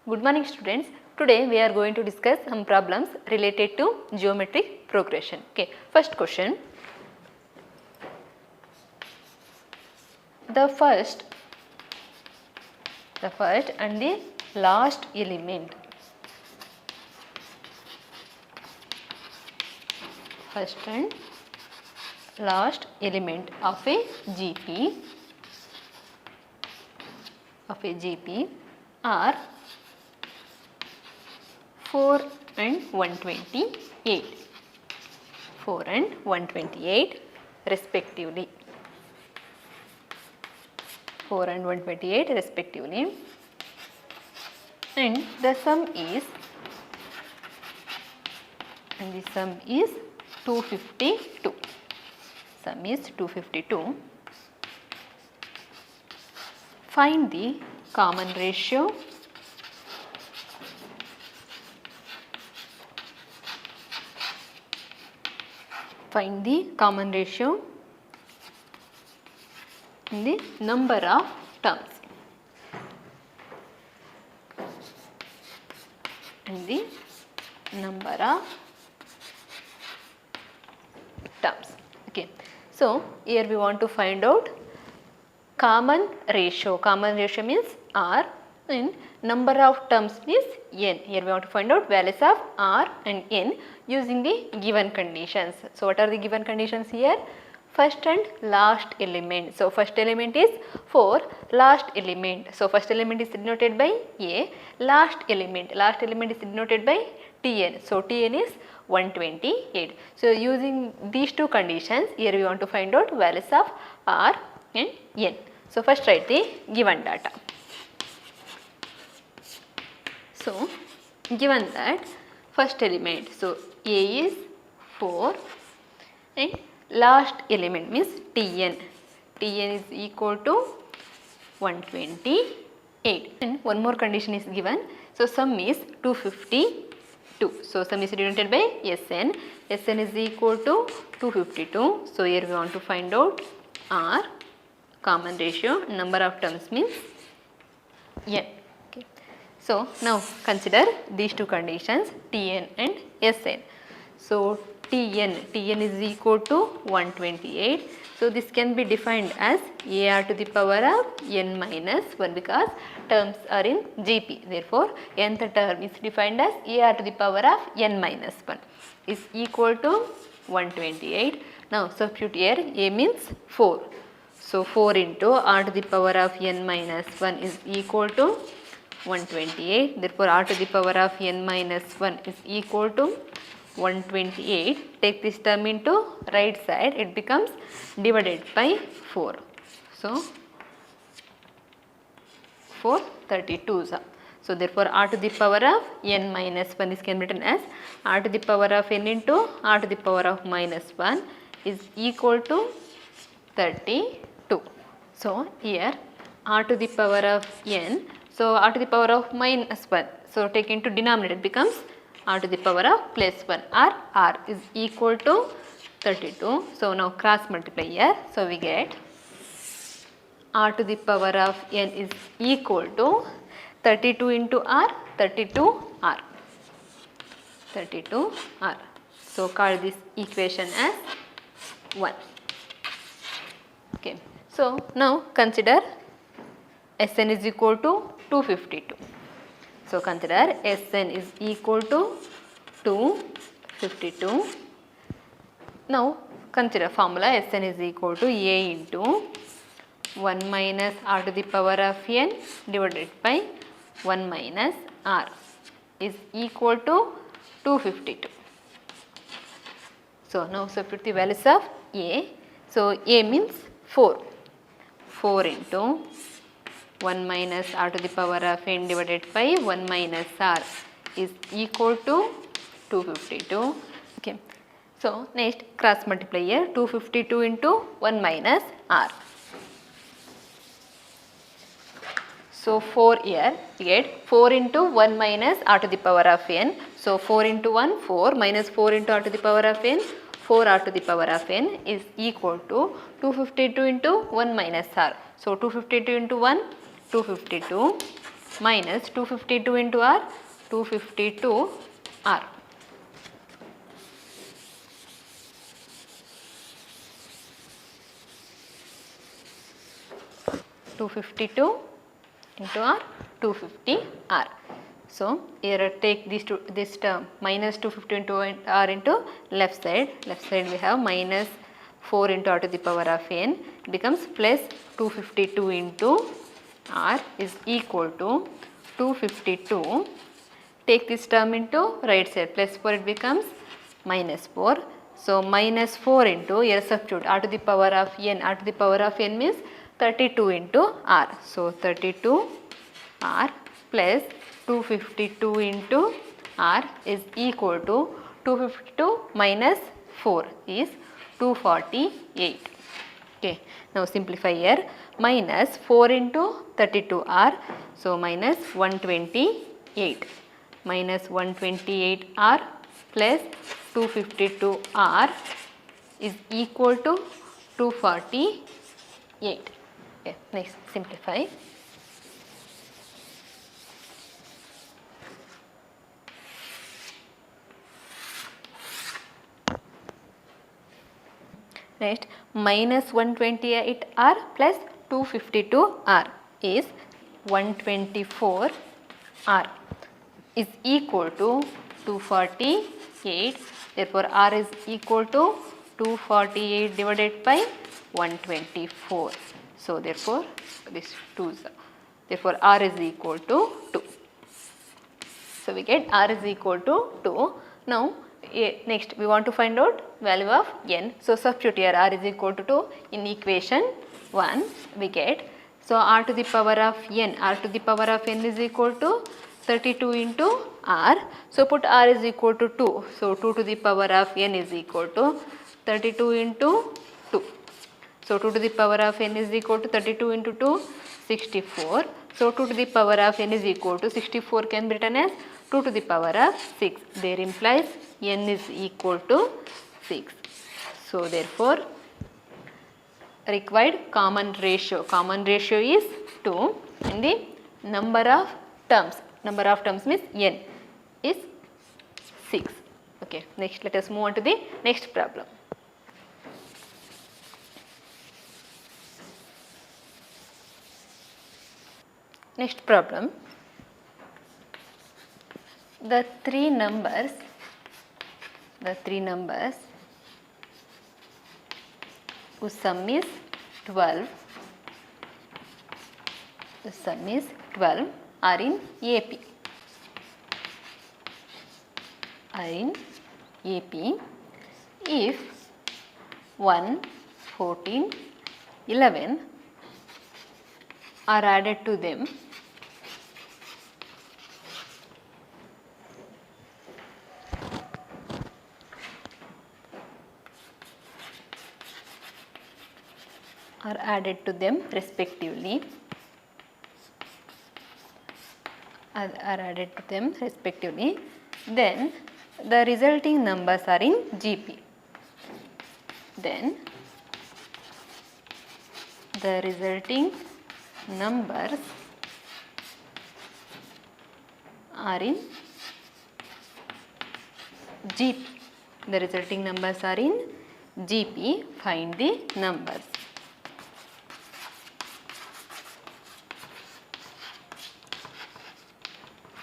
Good morning students. Today we are going to discuss some problems related to geometric progression. Okay. First question. The first and the last element. First and last element of a GP are 4 and 128. 4 and 128 respectively. 4 and 128 respectively. And the sum is 252. Sum is 252. Find the common ratio in the number of terms. Okay. So here we want to find out common ratio. Common ratio means R and number of terms means N. Here we want to find out values of R and N using the given conditions. So what are the given conditions here? First and last element. So first element is 4, last element. So first element is denoted by A, last element is denoted by Tn. So Tn is 128. So using these two conditions, here we want to find out values of R and N. So first write the given data. So given that first element, so A is 4 and last element means Tn. Tn is equal to 128 and one more condition is given. So sum is 252. So sum is denoted by Sn. Sn is equal to 252. So here we want to find out R, common ratio, number of terms means N. Okay. So now consider these two conditions Tn and Sn. So Tn is equal to 128. So this can be defined as AR to the power of n minus 1 because terms are in GP. Therefore, nth term is defined as AR to the power of n minus 1 is equal to 128. Now substitute here, A means 4. So 4 into R to the power of n minus 1 is equal to 128. Therefore, R to the power of n minus 1 is equal to 128. Take this term into right side, it becomes divided by 4. So 432s. So therefore R to the power of n minus 1 is can be written as R to the power of n into R to the power of minus 1 is equal to 32. So here R to the power of n, so R to the power of minus 1. So take into denominator, it becomes R to the power of plus 1 or R is equal to 32. So now cross multiply here. So we get R to the power of n is equal to 32 into R, 32R. So call this equation as 1. Okay. So now consider Sn is equal to 252. So consider Sn is equal to 252. Now consider formula Sn is equal to A into 1 minus R to the power of n divided by 1 minus R is equal to 252. So now substitute the values of A. So A means 4. 4 into 1 minus R to the power of n divided by 1 minus R is equal to 252. Okay. So next cross multiply here, 252 into 1 minus R. So 4 here we get 4 into 1 minus R to the power of n. So 4 into 1 4 minus 4 into R to the power of n, 4 R to the power of n is equal to 252 into 1 minus R. So 252 into 1 252 minus 252 into R, 252 R. into R, 250 R. So here take this term minus 250 into R into left side. Left side we have minus 4 into R to the power of n becomes plus 252 into R is equal to 252. Take this term into right side, plus 4 it becomes minus 4. So minus 4 into, here substitute R to the power of n. R to the power of n means 32 into R. So 32 R plus 252 into R is equal to 252 minus 4 is 248. Okay, now simplify here. Minus 4 into 32 R, so minus 128. Minus 128 R plus 252 R is equal to 248. Okay, next simplify. Next, minus 128 R plus 252 R is 124 R is equal to 248. Therefore, R is equal to 248 divided by 124. So, therefore, this 2 is, therefore, R is equal to 2. So, we get R is equal to 2. Now, next we want to find out value of n. So, substitute here R is equal to 2 in equation 1 we get. So, R to the power of n, R to the power of n is equal to 32 into R. So, put R is equal to 2. So, 2 to the power of n is equal to 32 into 2. So, 2 to the power of n is equal to 32 into 2, 64. So, 2 to the power of n is equal to 64 can be written as 2 to the power of 6. There implies n is equal to 6. So, therefore, required common ratio is 2 and the number of terms means n is 6. Okay, next let us move on to the next problem. Next problem, the three numbers whose sum is 12, are in AP. If 1, 14, 11 are added to them, respectively, then the resulting numbers are in GP. Then the resulting numbers are in GP. The resulting numbers are in GP. Find the numbers.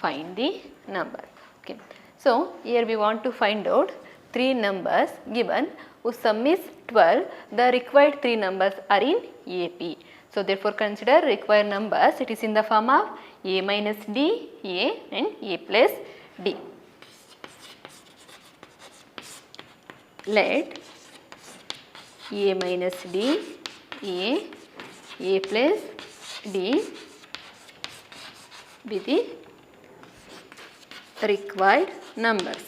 Find the number. Okay. So, here we want to find out three numbers given whose sum is 12. The required three numbers are in AP. So, therefore, consider required numbers. It is in the form of A minus D, A and A plus D. Let A minus D, A plus D be the required numbers.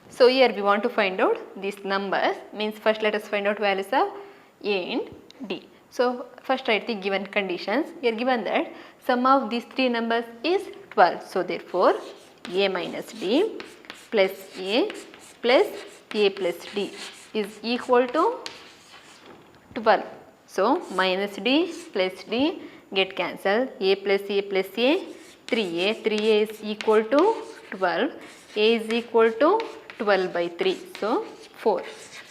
So, here we want to find out these numbers, means first let us find out values of A and D. So, first write the given conditions. Here given that sum of these three numbers is 12. So, therefore, A minus D plus A plus D is equal to 12. So minus d plus d get cancelled. A plus A plus A 3a. 3a is equal to 12. A is equal to 12 by 3. So 4.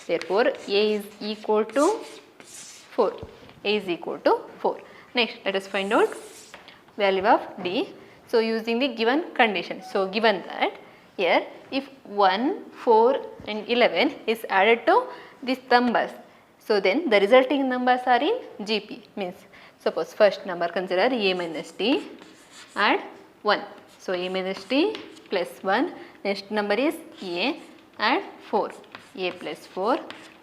Therefore A is equal to 4. A is equal to 4. Next let us find out value of d. So using the given condition. So given that here if 1, 4 and 11 is added to these numbers, so then the resulting numbers are in GP. Means suppose first number consider a minus d, add 1. So a minus d plus 1. Next number is a, add 4. A plus 4.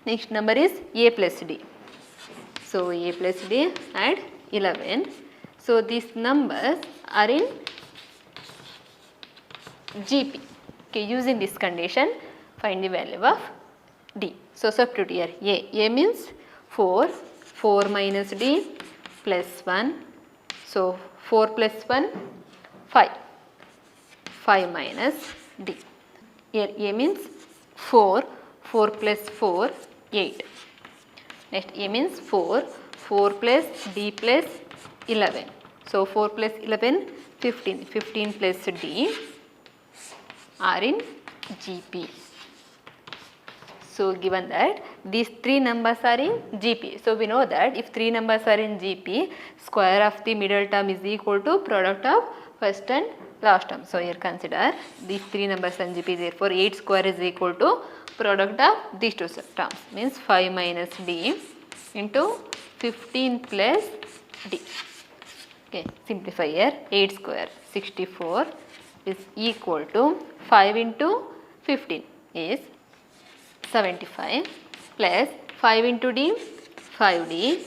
Next number is a plus d. So a plus d add 11. So these numbers are in GP. Okay, using this condition find the value of d. So substitute here a means 4, 4 minus d plus 1. So 4 plus 1 5, 5 minus d. Here a means 4, 4 plus 4 8. Next a means 4, 4 plus d plus 11. So 4 plus 11 15, 15 plus d are in GP. So given that these three numbers are in GP. So we know that if three numbers are in GP, square of the middle term is equal to product of first and last term. So here consider these three numbers in GP, therefore 8 square is equal to product of these two terms, means 5 minus d into 15 plus d. Okay, simplify here 8 square 64 is equal to 5 into 15 is 75 plus 5 into d 5d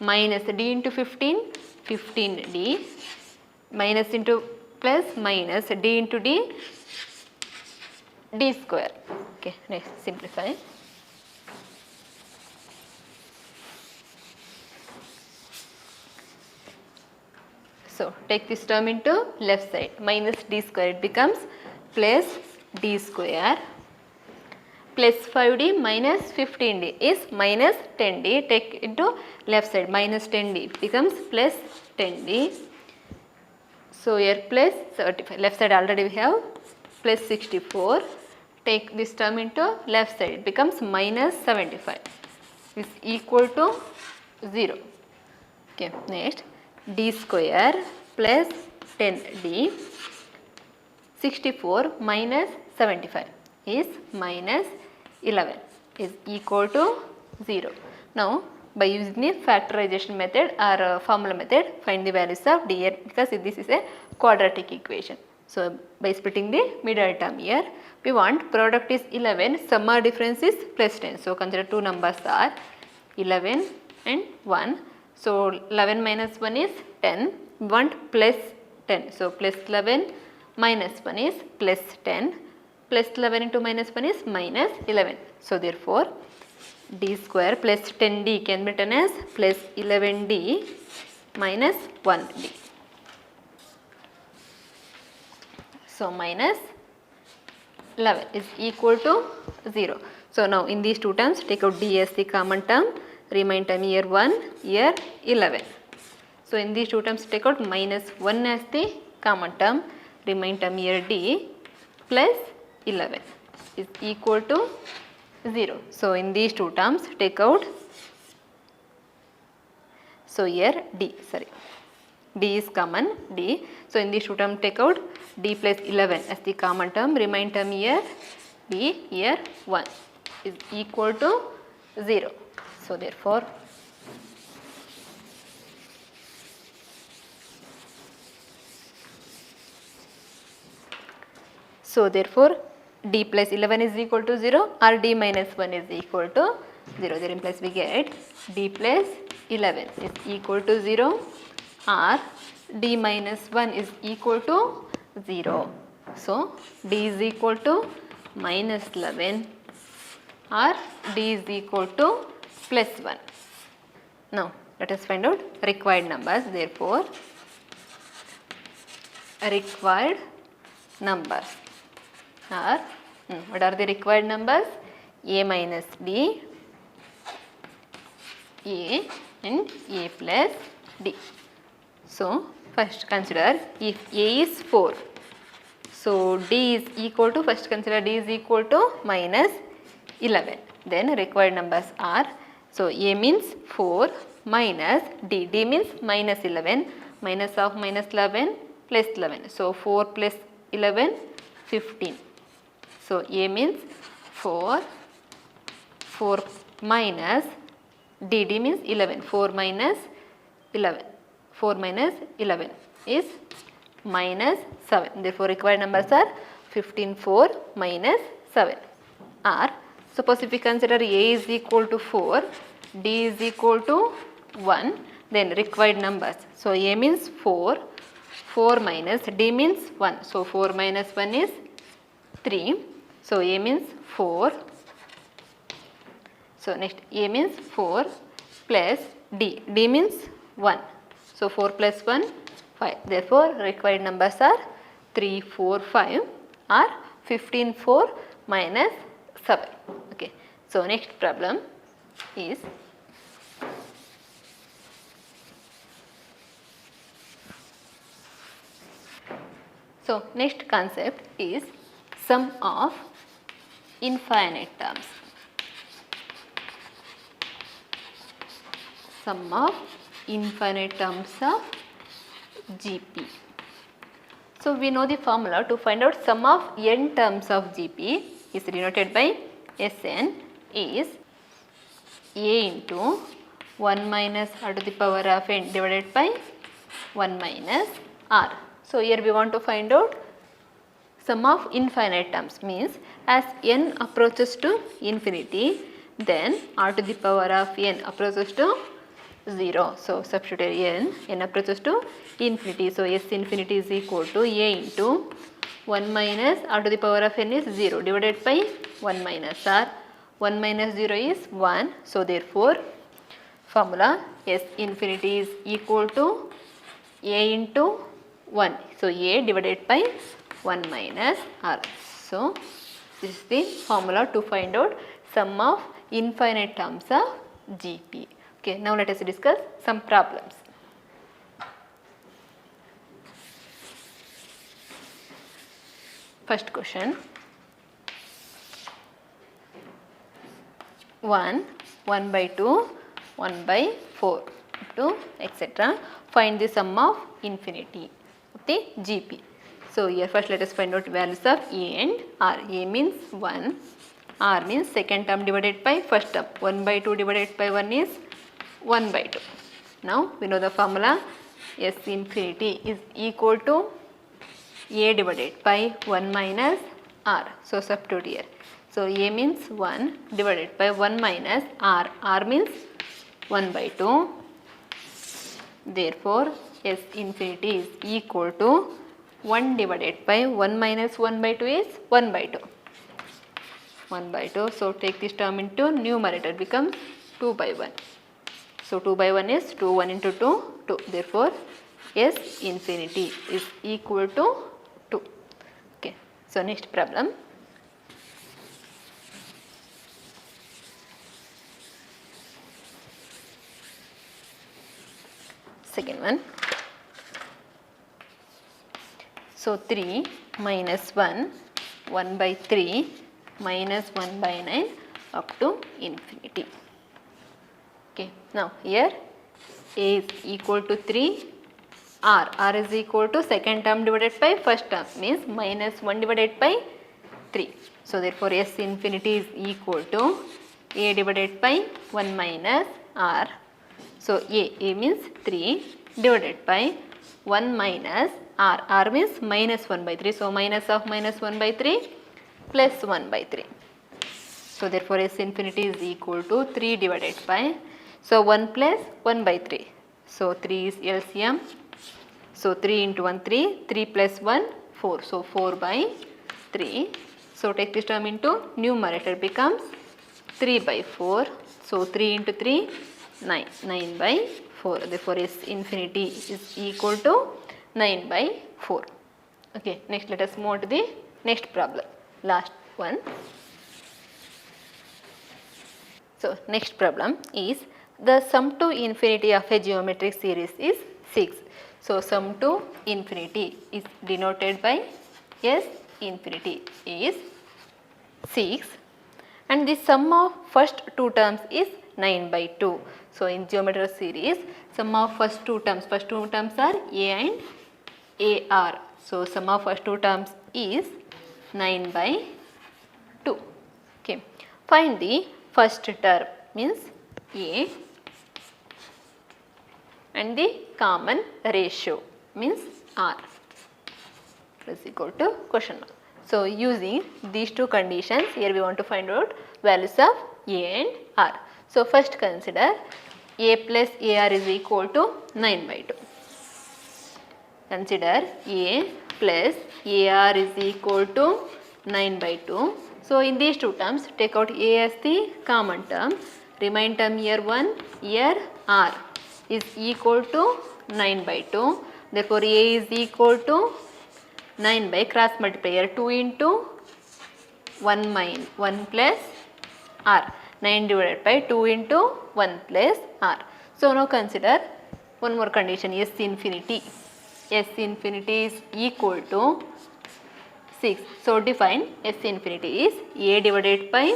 minus d into 15 15d minus into plus minus d into d d square. Okay, next simplify. So take this term into left side, minus d square, it becomes plus d square plus 5d minus 15d is minus 10d. Take into left side, minus 10d becomes plus 10d. So here plus 35, left side already we have plus 64. Take this term into left side, it becomes minus 75 is equal to 0. Okay, next d square plus 10d 64 minus 75 is minus 11 is equal to 0. Now by using the factorization method or formula method find the values of d here, because this is a quadratic equation. So by splitting the middle term here we want product is 11, sum or difference is plus 10. So consider two numbers are 11 and 1. So 11 minus 1 is 10, we want plus 10. So plus 11 minus 1 is plus 10, plus 11 into minus 1 is minus 11. So therefore d square plus 10d can be written as plus 11d minus 1d. So minus 11 is equal to 0. So now in these two terms take out d as the common term, remain term here 1, here 11. So in these two terms take out minus 1 as the common term, remain term here d plus 11 is equal to 0. So in these two terms take out, so here d is common d. So in these two terms take out d plus 11 as the common term, remain term here d, here 1 is equal to 0. So therefore d plus 11 is equal to 0 or d minus 1 is equal to 0. There implies we get d plus 11 is equal to 0 or d minus 1 is equal to 0. So d is equal to minus 11 or d is equal to plus 1. Now let us find out required numbers. Therefore required numbers are, what are the required numbers? A minus d, A and a plus d. So first consider if a is 4. So d is equal to, first consider d is equal to minus 11. Then required numbers are, so a means 4 minus d, d means minus 11, minus of minus 11 plus 11. So 4 plus 11, 15. So a means 4, 4 minus d, d means 11, 4 minus 11, 4 minus 11 is minus 7. Therefore required numbers are 15, 4 minus 7. Or suppose if we consider a is equal to 4, d is equal to 1, then required numbers. So a means 4, 4 minus d means 1. So 4 minus 1 is 3. So a means 4. So next a means 4 plus d, d means 1. So 4 plus 1, 5. Therefore required numbers are 3, 4, 5 or 15, 4 minus 7. Okay. So next problem is next concept is sum of infinite terms. Sum of infinite terms of GP. So we know the formula to find out sum of n terms of GP is denoted by Sn is a into 1 minus r to the power of n divided by 1 minus r. So here we want to find out sum of infinite terms, means as n approaches to infinity, then r to the power of n approaches to 0. So substitute n approaches to infinity. So s infinity is equal to a into 1 minus r to the power of n is 0 divided by 1 minus r. 1 minus 0 is 1. So therefore formula s infinity is equal to a into 1. So a divided by 1 minus r. So this is the formula to find out sum of infinite terms of GP. Okay, now let us discuss some problems. First question. 1, 1 by 2, 1 by 4 to etc. Find the sum of infinity of the GP. So here first let us find out values of a and r. A means 1, r means second term divided by first term. 1 by 2 divided by 1 is 1 by 2. Now we know the formula s infinity is equal to a divided by 1 minus r. So substitute here. So a means 1 divided by 1 minus r. R means 1 by 2. Therefore s infinity is equal to 1 divided by 1 minus 1 by 2 is 1 by 2. 1 by 2. So take this term into numerator, becomes 2 by 1. So 2 by 1 is 2, 1 into 2, 2. Therefore s infinity is equal to 2. Okay. So next problem. Second one. So 3 minus 1, 1 by 3 minus 1 by 9 up to infinity. Okay. Now here a is equal to 3, r is equal to second term divided by first term, means minus 1 divided by 3. So therefore s infinity is equal to a divided by 1 minus r. So a means 3 divided by 1 minus r means minus 1 by 3. So minus of minus 1 by 3 plus 1 by 3. So therefore s infinity is equal to 3 divided by, so 1 plus 1 by 3. So 3 is LCM. So 3 into 1 3, 3 plus 1 4. So 4 by 3. So take this term into numerator, becomes 3 by 4. So 3 into 3 9, 9 by 4. Therefore s infinity is equal to 9 by 4. Okay, next let us move on to the next problem, last one. So next problem is The sum to infinity of a geometric series is 6. So, sum to infinity is denoted by S infinity is 6, and the sum of first two terms is 9 by 2. So, in geometric series, sum of first two terms are A and AR. So, sum of first two terms is 9 by 2. Okay. Find the first term means A and the common ratio means R is equal to question mark. So, using these two conditions, here we want to find out values of A and R. So, first consider A plus AR is equal to 9 by 2. Consider A plus AR is equal to 9 by 2. So, in these two terms, take out A as the common term, remain term here 1, here R is equal to 9 by 2. Therefore, A is equal to 9 by cross multiplier 2 into 1 plus R. 9 divided by 2 into 1 plus R. So, now consider one more condition, S infinity. S infinity is equal to 6. So, define S infinity is A divided by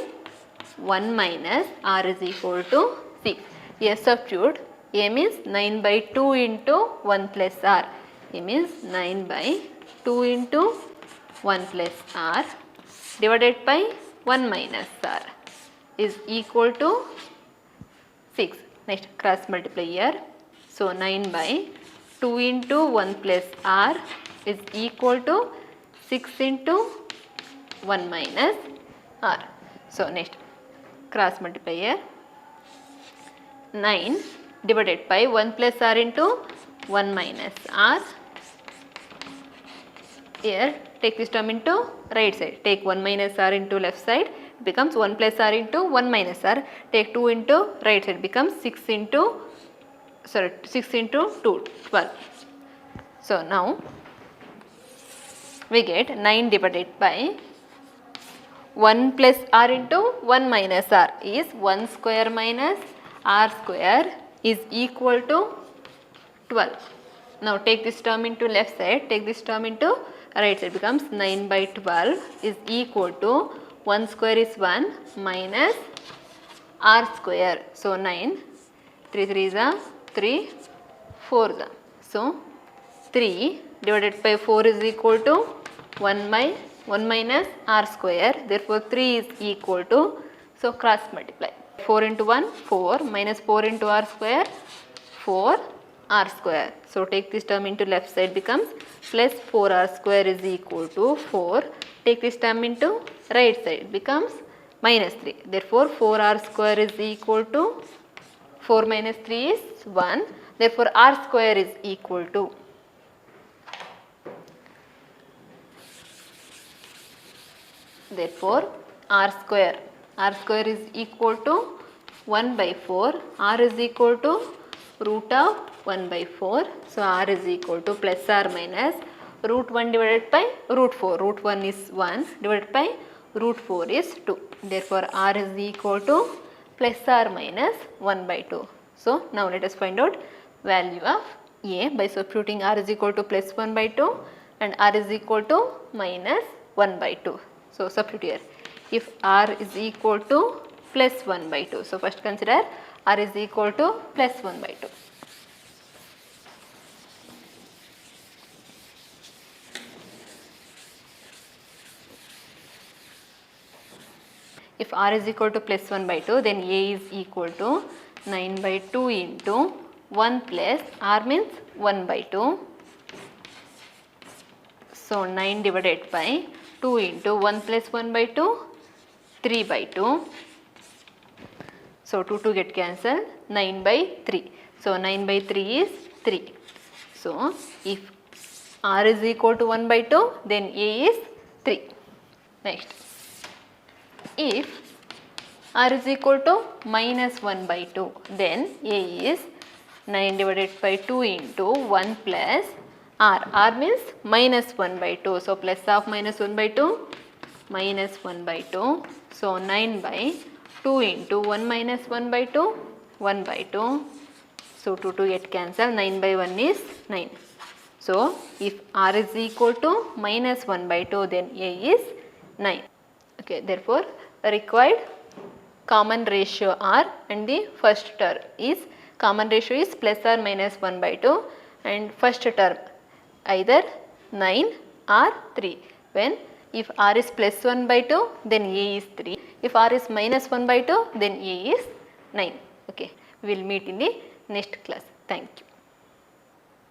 1 minus R is equal to 6. Here substitute A means 9 by 2 into 1 plus R. A means 9 by 2 into 1 plus R divided by 1 minus R is equal to 6. Next cross multiply here. So, 9 by 2 into 1 plus R is equal to 6 into 1 minus R. So, next cross multiply here. 9 divided by 1 plus R into 1 minus R. Here take this term into right side. Take 1 minus R into left side, becomes 1 plus R into 1 minus R. Take 2 into right side, becomes 6 into 2, 12. So, now we get 9 divided by 1 plus R into 1 minus R is 1 square minus R square is equal to 12. Now, take this term into left side, take this term into right side, becomes 9 by 12 is equal to 1 square is 1 minus R square. So, 9, 3 3 is 3, 4 is. So, 3 divided by 4 is equal to 1 by 1 minus R square. Therefore, 3 is equal to, so cross multiply. 4 into 1, 4 minus 4 into R square, 4 R square. So, take this term into left side, becomes plus 4 R square is equal to 4. Take this term into right side, becomes minus 3. Therefore, 4 R square is equal to 4 minus 3 is 1. Therefore, R square is equal to, therefore, R square is equal to 1 by 4. R is equal to root of 1 by 4. So, R is equal to plus or minus root 1 divided by root 4. Root 1 is 1 divided by root 4 is 2. Therefore, R is equal to plus or minus 1 by 2. So, now let us find out value of A by substituting R is equal to plus 1 by 2 and R is equal to minus 1 by 2. So, substitute here. If R is equal to plus 1 by 2. So, first consider R is equal to plus 1 by 2. If R is equal to plus 1 by 2, then A is equal to 9 by 2 into 1 plus R means 1 by 2. So, 9 divided by 2 into 1 plus 1 by 2, 3 by 2. So, 2 get cancelled, 9 by 3. So, 9 by 3 is 3. So, if R is equal to 1 by 2, then A is 3. Next, if R is equal to minus 1 by 2, then A is 9 divided by 2 into 1 plus R. R means minus 1 by 2. So, plus of minus 1 by 2, minus 1 by 2. So, 9 by 2 into 1 minus 1 by 2, 1 by 2. So 2 to get cancel, 9 by 1 is 9. So if R is equal to minus 1 by 2, then A is 9. Okay, therefore required common ratio R and the first term is common ratio is plus or minus 1 by 2 and first term either 9 or 3. When if R is plus 1 by 2, then A is 3. If R is minus 1 by 2, then A is 9. Okay, we will meet in the next class. Thank you.